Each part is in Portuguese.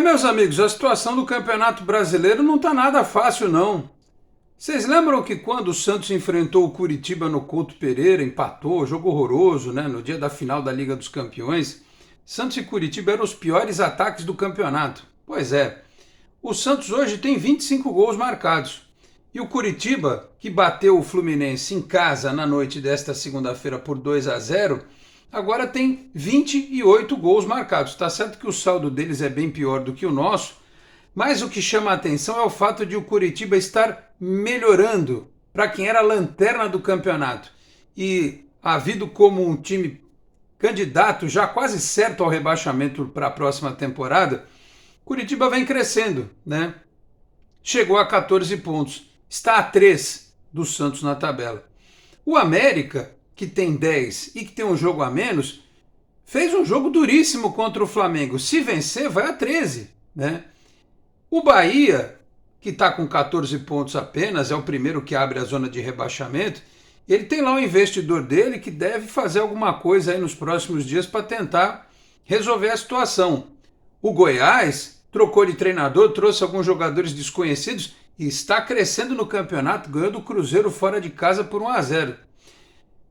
Meus amigos, a situação do Campeonato Brasileiro não está nada fácil, não. Vocês lembram que quando o Santos enfrentou o Coritiba no Couto Pereira, empatou, jogo horroroso, né, no dia da final da Liga dos Campeões? Santos e Coritiba eram os piores ataques do campeonato. Pois é, o Santos hoje tem 25 gols marcados. E o Coritiba, que bateu o Fluminense em casa na noite desta segunda-feira por 2-0, agora tem 28 gols marcados. Está certo que o saldo deles é bem pior do que o nosso, mas o que chama a atenção é o fato de o Coritiba estar melhorando para quem era a lanterna do campeonato e havido como um time candidato já quase certo ao rebaixamento para a próxima temporada. Coritiba vem crescendo, né? Chegou a 14 pontos, está a 3 do Santos na tabela. O América, que tem 10 e que tem um jogo a menos, fez um jogo duríssimo contra o Flamengo. Se vencer, vai a 13, né? O Bahia, que está com 14 pontos apenas, é o primeiro que abre a zona de rebaixamento. Ele tem lá um investidor dele que deve fazer alguma coisa aí nos próximos dias para tentar resolver a situação. O Goiás trocou de treinador, trouxe alguns jogadores desconhecidos e está crescendo no campeonato, ganhando o Cruzeiro fora de casa por 1-0.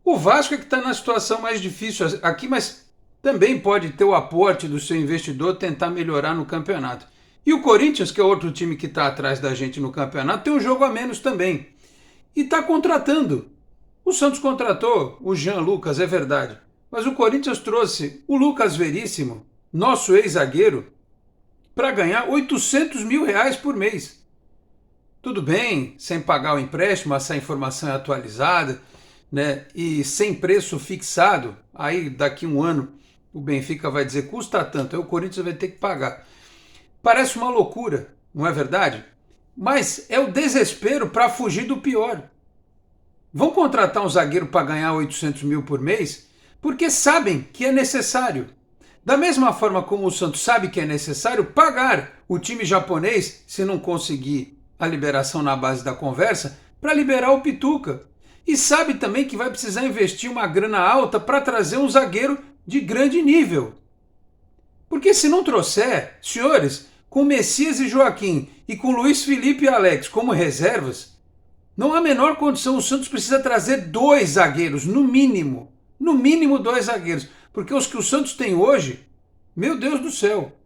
O Vasco é que está na situação mais difícil aqui, mas também pode ter o aporte do seu investidor tentar melhorar no campeonato. E o Corinthians, que é outro time que está atrás da gente no campeonato, tem um jogo a menos também. E está contratando. O Santos contratou o Jean Lucas, é verdade. Mas o Corinthians trouxe o Lucas Veríssimo, nosso ex-zagueiro, para ganhar R$800 mil por mês. Tudo bem, sem pagar o empréstimo, essa informação é atualizada, né? E sem preço fixado. Aí daqui um ano o Benfica vai dizer custa tanto, aí o Corinthians vai ter que pagar. Parece uma loucura, não é verdade? Mas é o desespero para fugir do pior. Vão contratar um zagueiro para ganhar 800 mil por mês porque sabem que é necessário. Da mesma forma como o Santos sabe que é necessário pagar o time japonês, se não conseguir a liberação na base da conversa, para liberar o Pituca. E sabe também que vai precisar investir uma grana alta para trazer um zagueiro de grande nível. Porque se não trouxer, senhores, com Messias e Joaquim e com Luiz Felipe e Alex como reservas, não há a menor condição. O Santos precisa trazer 2 zagueiros, no mínimo. No mínimo 2 zagueiros. Porque os que o Santos tem hoje, meu Deus do céu.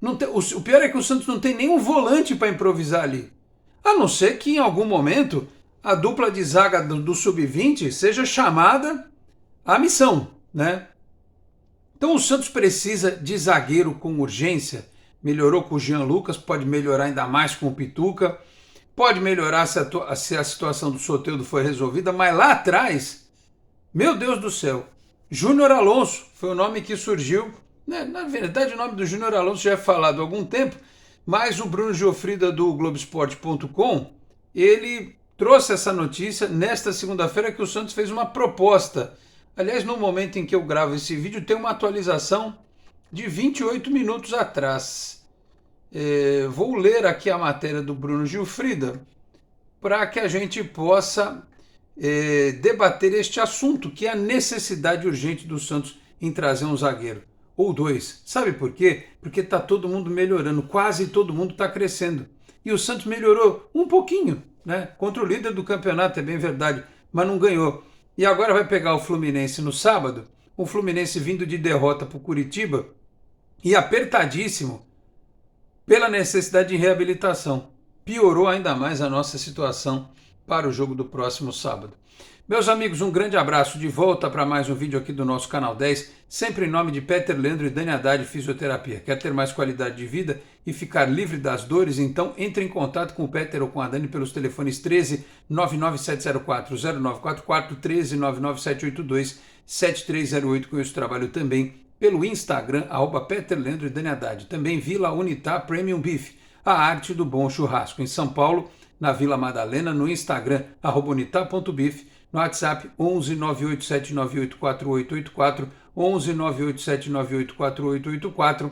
Não tem, o pior é que o Santos não tem nenhum volante para improvisar ali. A não ser que em algum momento a dupla de zaga do Sub-20 seja chamada à missão, né? Então o Santos precisa de zagueiro com urgência. Melhorou com o Jean Lucas, pode melhorar ainda mais com o Pituca, pode melhorar se a situação do Soteldo foi resolvida, mas lá atrás, meu Deus do céu, Júnior Alonso foi o nome que surgiu, né? Na verdade o nome do Júnior Alonso já é falado há algum tempo, mas o Bruno Giofrida do Globoesporte.com, ele trouxe essa notícia nesta segunda-feira que o Santos fez uma proposta. Aliás, no momento em que eu gravo esse vídeo, tem uma atualização de 28 minutos atrás. Vou ler aqui a matéria do Bruno Giofrida para que a gente possa debater este assunto, que é a necessidade urgente do Santos em trazer um zagueiro, ou 2. Sabe por quê? Porque está todo mundo melhorando, quase todo mundo está crescendo. E o Santos melhorou um pouquinho, né? Contra o líder do campeonato, é bem verdade, mas não ganhou. E agora vai pegar o Fluminense no sábado, o Fluminense vindo de derrota para o Coritiba, e apertadíssimo pela necessidade de reabilitação. Piorou ainda mais a nossa situação para o jogo do próximo sábado. Meus amigos, um grande abraço, de volta para mais um vídeo aqui do nosso Canal 10, sempre em nome de Peter Leandro e Dani Haddad Fisioterapia. Quer ter mais qualidade de vida e ficar livre das dores? Então entre em contato com o Peter ou com a Dani pelos telefones 13 99704 0944, 13 99782 7308. Com isso trabalho também pelo Instagram, @Peter Leandro e Dani Haddad. Também Vila Unitá Premium Beef, a arte do bom churrasco. Em São Paulo, na Vila Madalena, no Instagram, @unitá.beef, no WhatsApp 11 987 984884, 11 987 984884.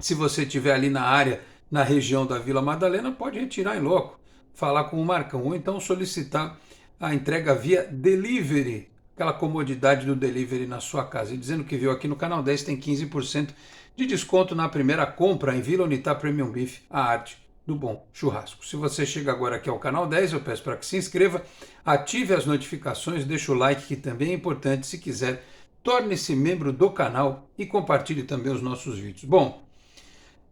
Se você estiver ali na área, na região da Vila Madalena, pode retirar em loco, falar com o Marcão, ou então solicitar a entrega via delivery, aquela comodidade do delivery na sua casa. E dizendo que viu aqui no Canal 10 tem 15% de desconto na primeira compra em Vila Unitá Premium Beef, a arte do bom churrasco. Se você chega agora aqui ao canal 10, eu peço para que se inscreva, ative as notificações, deixe o like, que também é importante. Se quiser, torne-se membro do canal e compartilhe também os nossos vídeos. Bom,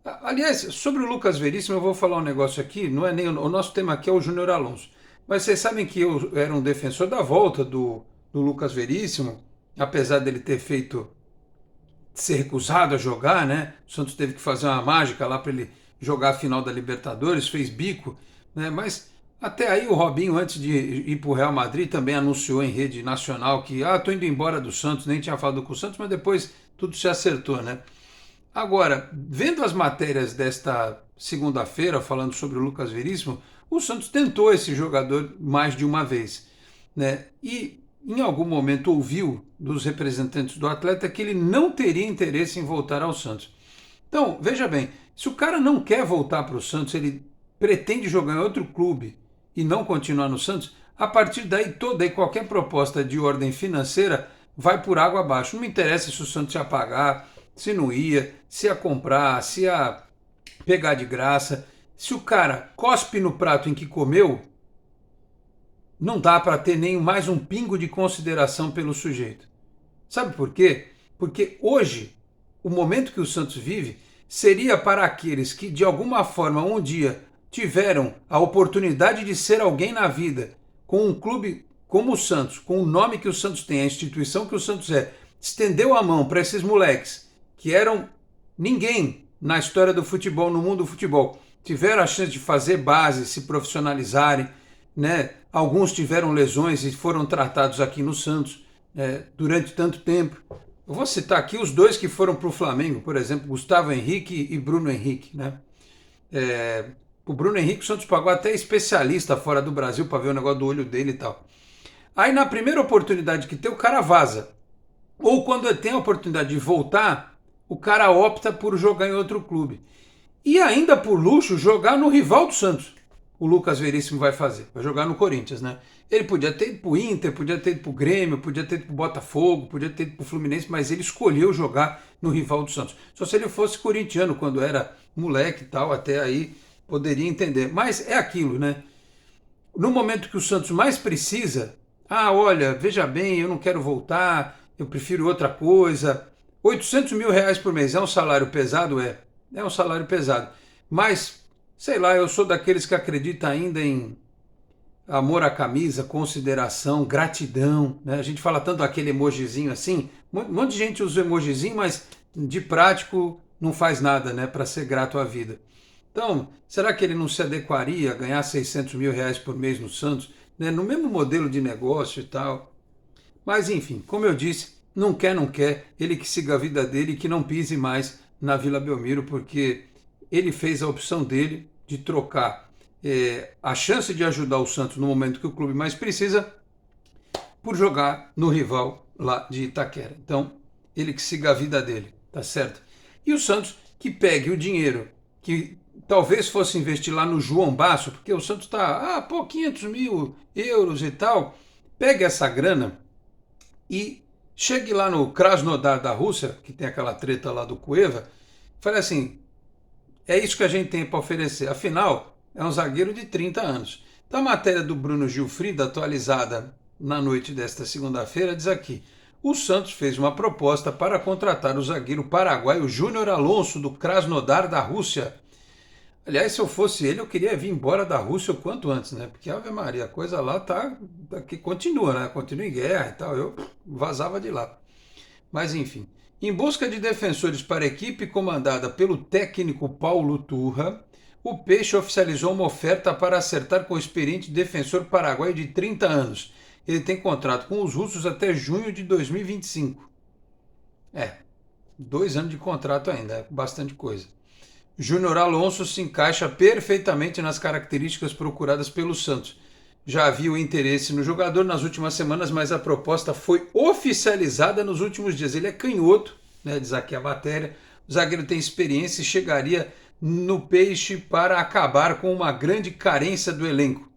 aliás, sobre o Lucas Veríssimo eu vou falar um negócio aqui, não é nem o nosso tema aqui é o Júnior Alonso, mas vocês sabem que eu era um defensor da volta do Lucas Veríssimo, apesar dele ter ser recusado a jogar, né? O Santos teve que fazer uma mágica lá para ele jogar a final da Libertadores, fez bico, né? Mas até aí o Robinho, antes de ir para o Real Madrid, também anunciou em rede nacional que tô indo embora do Santos, nem tinha falado com o Santos, mas depois tudo se acertou, né? Agora, vendo as matérias desta segunda-feira, falando sobre o Lucas Veríssimo, o Santos tentou esse jogador mais de uma vez, né? E em algum momento ouviu dos representantes do atleta que ele não teria interesse em voltar ao Santos. Então, veja bem, se o cara não quer voltar para o Santos, ele pretende jogar em outro clube e não continuar no Santos, a partir daí toda e qualquer proposta de ordem financeira vai por água abaixo. Não me interessa se o Santos ia pagar, se não ia, se ia comprar, se ia pegar de graça. Se o cara cospe no prato em que comeu, não dá para ter nem mais um pingo de consideração pelo sujeito. Sabe por quê? Porque hoje, o momento que o Santos vive seria para aqueles que de alguma forma um dia tiveram a oportunidade de ser alguém na vida, com um clube como o Santos, com o nome que o Santos tem, a instituição que o Santos é, estendeu a mão para esses moleques que eram ninguém na história do futebol, no mundo do futebol, tiveram a chance de fazer base, se profissionalizarem, né? Alguns tiveram lesões e foram tratados aqui no Santos durante tanto tempo. Eu vou citar aqui os dois que foram para o Flamengo, por exemplo, Gustavo Henrique e Bruno Henrique, né? O Bruno Henrique, o Santos pagou até especialista fora do Brasil para ver o negócio do olho dele e tal. Aí na primeira oportunidade que tem, o cara vaza. Ou quando tem a oportunidade de voltar, o cara opta por jogar em outro clube. E ainda por luxo, jogar no rival do Santos. O Lucas Veríssimo vai jogar no Corinthians, né? Ele podia ter ido pro Inter, podia ter ido pro Grêmio, podia ter ido pro Botafogo, podia ter ido pro Fluminense, mas ele escolheu jogar no rival do Santos. Só se ele fosse corintiano quando era moleque e tal, até aí poderia entender. Mas é aquilo, né? No momento que o Santos mais precisa, olha, veja bem, eu não quero voltar, eu prefiro outra coisa. 800 mil reais por mês é um salário pesado? É um salário pesado. Mas sei lá, eu sou daqueles que acreditam ainda em amor à camisa, consideração, gratidão, né? A gente fala tanto aquele emojizinho assim, um monte de gente usa o emojizinho, mas de prático não faz nada, né, para ser grato à vida. Então, será que ele não se adequaria a ganhar 600 mil reais por mês no Santos, né, no mesmo modelo de negócio e tal? Mas enfim, como eu disse, não quer, ele que siga a vida dele e que não pise mais na Vila Belmiro, porque ele fez a opção dele de trocar a chance de ajudar o Santos no momento que o clube mais precisa por jogar no rival lá de Itaquera. Então, ele que siga a vida dele, tá certo? E o Santos que pegue o dinheiro que talvez fosse investir lá no João Basso, porque o Santos está, 500 mil euros e tal, pegue essa grana e chegue lá no Krasnodar da Rússia, que tem aquela treta lá do Cueva, fale assim, é isso que a gente tem para oferecer. Afinal, é um zagueiro de 30 anos. Então a matéria do Bruno Gilfrida, atualizada na noite desta segunda-feira, diz aqui: o Santos fez uma proposta para contratar o zagueiro paraguaio Júnior Alonso, do Krasnodar da Rússia. Aliás, se eu fosse ele, eu queria vir embora da Rússia o quanto antes, né? Porque, Ave Maria, a coisa lá que continua, né? Continua em guerra e tal. Eu vazava de lá. Mas, enfim. Em busca de defensores para a equipe comandada pelo técnico Paulo Turra, o Peixe oficializou uma oferta para acertar com o experiente defensor paraguaio de 30 anos. Ele tem contrato com os russos até junho de 2025. 2 anos de contrato ainda, é bastante coisa. Júnior Alonso se encaixa perfeitamente nas características procuradas pelo Santos. Já havia o interesse no jogador nas últimas semanas, mas a proposta foi oficializada nos últimos dias. Ele é canhoto, né, diz aqui a matéria. O zagueiro tem experiência e chegaria no Peixe para acabar com uma grande carência do elenco.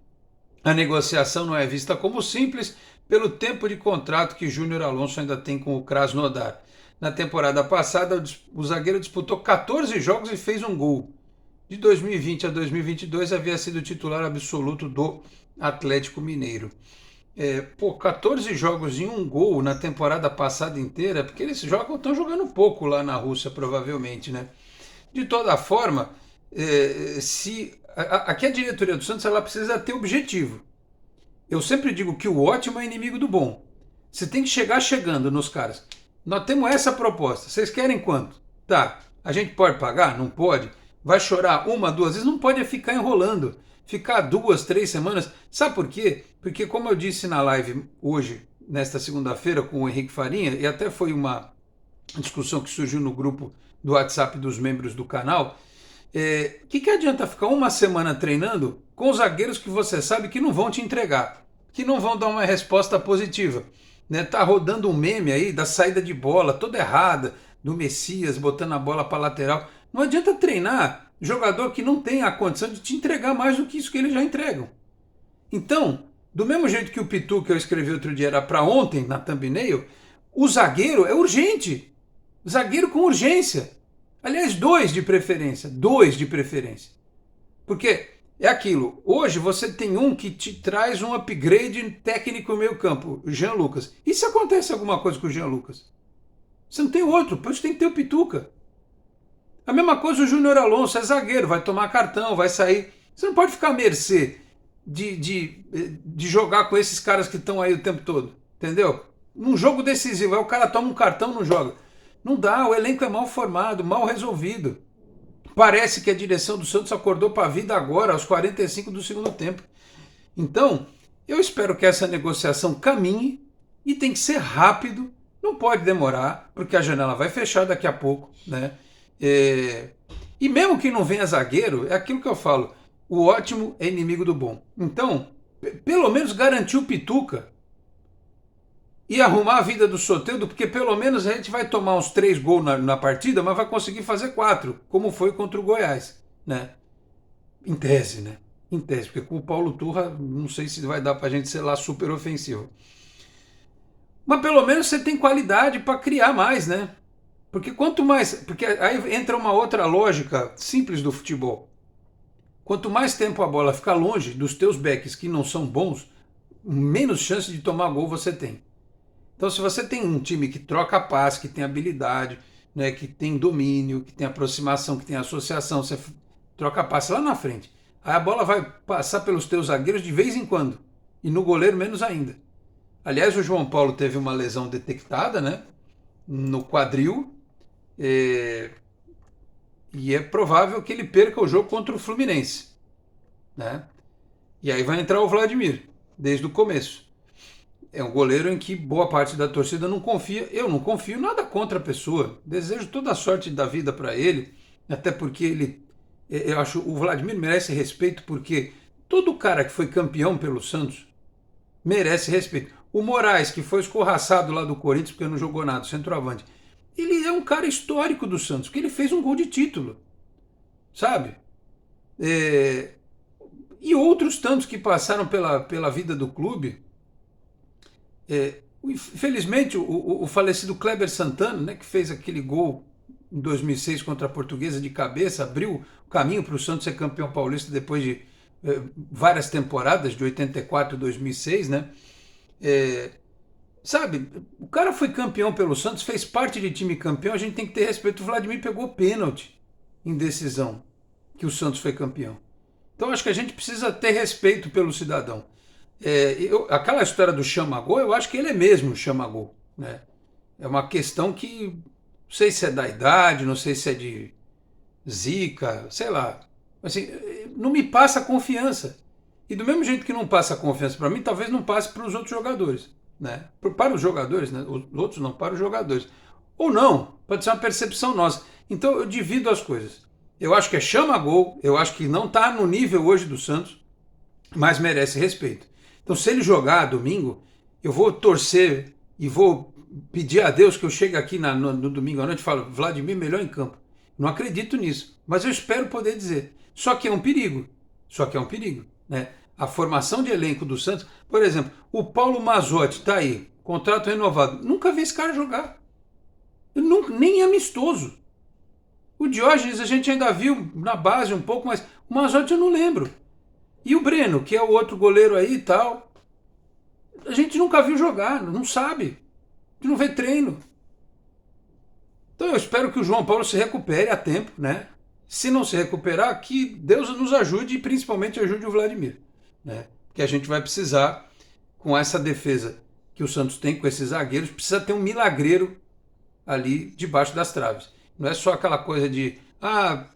A negociação não é vista como simples pelo tempo de contrato que Júnior Alonso ainda tem com o Krasnodar. Na temporada passada, o zagueiro disputou 14 jogos e fez um gol. De 2020 a 2022 havia sido titular absoluto do Atlético Mineiro. 14 jogos e um gol na temporada passada inteira, porque eles estão jogando pouco lá na Rússia, provavelmente, né? De toda forma, aqui a diretoria do Santos ela precisa ter objetivo. Eu sempre digo que o ótimo é inimigo do bom. Você tem que chegar chegando nos caras. Nós temos essa proposta. Vocês querem quanto? Tá. A gente pode pagar? Não pode. Vai chorar uma, duas vezes? Não pode ficar enrolando. Ficar 2, 3 semanas. Sabe por quê? Porque como eu disse na live hoje, nesta segunda-feira, com o Henrique Farinha, e até foi uma discussão que surgiu no grupo do WhatsApp dos membros do canal, que adianta ficar uma semana treinando com zagueiros que você sabe que não vão te entregar, que não vão dar uma resposta positiva? Né? Tá rodando um meme aí da saída de bola toda errada, do Messias botando a bola para lateral. Não adianta treinar jogador que não tem a condição de te entregar mais do que isso que eles já entregam. Então, do mesmo jeito que o Pitu que eu escrevi outro dia era para ontem na thumbnail, o zagueiro é urgente. Zagueiro com urgência. Aliás, 2 de preferência. 2 de preferência. Porque é aquilo. Hoje você tem um que te traz um upgrade técnico no meio campo, o Jean Lucas. E se acontece alguma coisa com o Jean Lucas? Você não tem outro, por isso tem que ter o Pituca. A mesma coisa o Júnior Alonso, é zagueiro, vai tomar cartão, vai sair. Você não pode ficar à mercê de jogar com esses caras que estão aí o tempo todo. Entendeu? Num jogo decisivo, aí o cara toma um cartão e não joga. Não dá, o elenco é mal formado, mal resolvido. Parece que a direção do Santos acordou para a vida agora, aos 45 do segundo tempo. Então, eu espero que essa negociação caminhe e tem que ser rápido, não pode demorar, porque a janela vai fechar daqui a pouco, né? E mesmo que não venha zagueiro, é aquilo que eu falo, o ótimo é inimigo do bom. Então, pelo menos garantir o Pituca e arrumar a vida do Soteldo, porque pelo menos a gente vai tomar uns 3 gols na partida, mas vai conseguir fazer 4, como foi contra o Goiás, né? Em tese, né? Em tese, porque com o Paulo Turra, não sei se vai dar pra gente ser lá super ofensivo. Mas pelo menos você tem qualidade para criar mais, né? Porque quanto mais... Porque aí entra uma outra lógica simples do futebol. Quanto mais tempo a bola ficar longe dos teus backs que não são bons, menos chance de tomar gol você tem. Então, se você tem um time que troca passe, que tem habilidade, né, que tem domínio, que tem aproximação, que tem associação, você troca passe lá na frente. Aí a bola vai passar pelos teus zagueiros de vez em quando. E no goleiro menos ainda. Aliás, o João Paulo teve uma lesão detectada, né, no quadril. E é provável que ele perca o jogo contra o Fluminense. Né? E aí vai entrar o Vladimir, desde o começo. É um goleiro em que boa parte da torcida não confia. Eu não confio nada contra a pessoa. Desejo toda a sorte da vida para ele, até porque eu acho o Vladimir merece respeito, porque todo cara que foi campeão pelo Santos merece respeito. O Moraes, que foi escorraçado lá do Corinthians porque não jogou nada, centroavante, ele é um cara histórico do Santos, porque ele fez um gol de título, sabe? E outros tantos que passaram pela vida do clube. Infelizmente, o falecido Kleber Santana, né, que fez aquele gol em 2006 contra a Portuguesa de cabeça, abriu o caminho para o Santos ser campeão paulista depois de várias temporadas, de 84 a 2006, né? Sabe, o cara foi campeão pelo Santos, fez parte de time campeão, a gente tem que ter respeito. O Vladimir pegou pênalti em decisão que o Santos foi campeão. Então acho que a gente precisa ter respeito pelo cidadão. Aquela história do chama-gol, eu acho que ele é mesmo chama-gol, né? É uma questão que não sei se é da idade, não sei se é de zica, sei lá. Assim, não me passa confiança. E do mesmo jeito que não passa confiança para mim, talvez não passe para os outros jogadores, né? Para os jogadores, né? Os outros não, para os jogadores. Ou não, pode ser uma percepção nossa. Então eu divido as coisas. Eu acho que é chama-gol, eu acho que não está no nível hoje do Santos, mas merece respeito. Então, se ele jogar domingo, eu vou torcer e vou pedir a Deus que eu chegue aqui no domingo à noite e falo, Vladimir melhor em campo. Não acredito nisso, mas eu espero poder dizer. Só que é um perigo. Né? A formação de elenco do Santos, por exemplo, o Paulo Mazzotti está aí, contrato renovado. Nunca vi esse cara jogar. Nem amistoso. O Diógenes a gente ainda viu na base um pouco, mas o Mazzotti eu não lembro. E o Breno, que é o outro goleiro aí e tal, a gente nunca viu jogar, não sabe. A gente não vê treino. Então eu espero que o João Paulo se recupere a tempo, né? Se não se recuperar, que Deus nos ajude e principalmente ajude o Vladimir, né? Porque a gente vai precisar, com essa defesa que o Santos tem, com esses zagueiros, precisa ter um milagreiro ali debaixo das traves. Não é só aquela coisa de,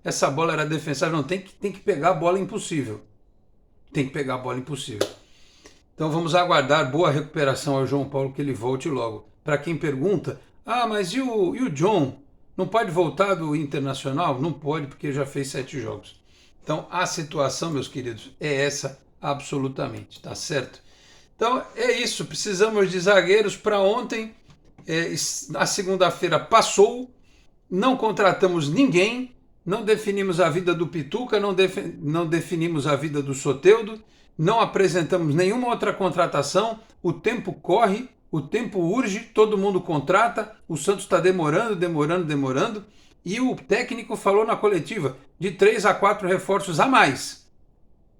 essa bola era defensável. Não, tem que pegar a bola impossível. Tem que pegar a bola impossível. Então vamos aguardar boa recuperação ao João Paulo, que ele volte logo. Para quem pergunta, mas e o John? Não pode voltar do Internacional? Não pode, porque já fez 7 jogos. Então a situação, meus queridos, é essa absolutamente, tá certo? Então é isso, precisamos de zagueiros para ontem. A segunda-feira passou, não contratamos ninguém, não definimos a vida do Pituca, não definimos a vida do Soteldo, não apresentamos nenhuma outra contratação, o tempo corre, o tempo urge, todo mundo contrata, o Santos está demorando, e o técnico falou na coletiva de 3 a 4 reforços a mais.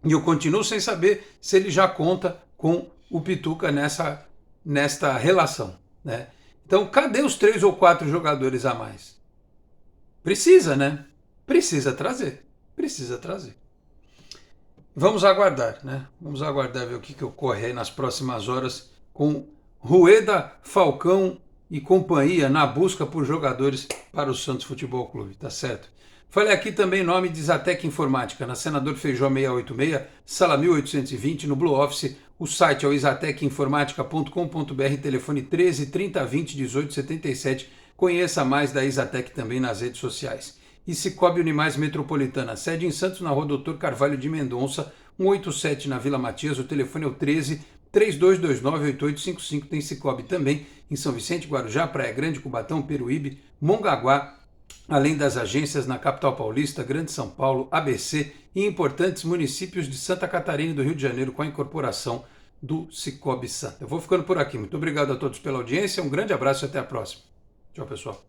E eu continuo sem saber se ele já conta com o Pituca nesta relação, né? Então, cadê os 3 ou 4 jogadores a mais? Precisa, né? Precisa trazer. Vamos aguardar, né? Vamos aguardar ver o que ocorre aí nas próximas horas com Rueda, Falcão e companhia na busca por jogadores para o Santos Futebol Clube, tá certo? Falei aqui também em nome de Zatec Informática, na Senador Feijó 686, sala 1820, no Blue Office. O site é o isatecinformatica.com.br, telefone 13 30 20 18 77. Conheça mais da Isatec também nas redes sociais. E Cicobi Unimais Metropolitana, sede em Santos, na rua Doutor Carvalho de Mendonça, 187 na Vila Matias. O telefone é o 13 3229 8855. Tem Cicobi também em São Vicente, Guarujá, Praia Grande, Cubatão, Peruíbe, Mongaguá, além das agências na capital paulista, Grande São Paulo, ABC e importantes municípios de Santa Catarina e do Rio de Janeiro, com a incorporação do Cicobi Santa. Eu vou ficando por aqui. Muito obrigado a todos pela audiência, um grande abraço e até a próxima. Tchau, pessoal.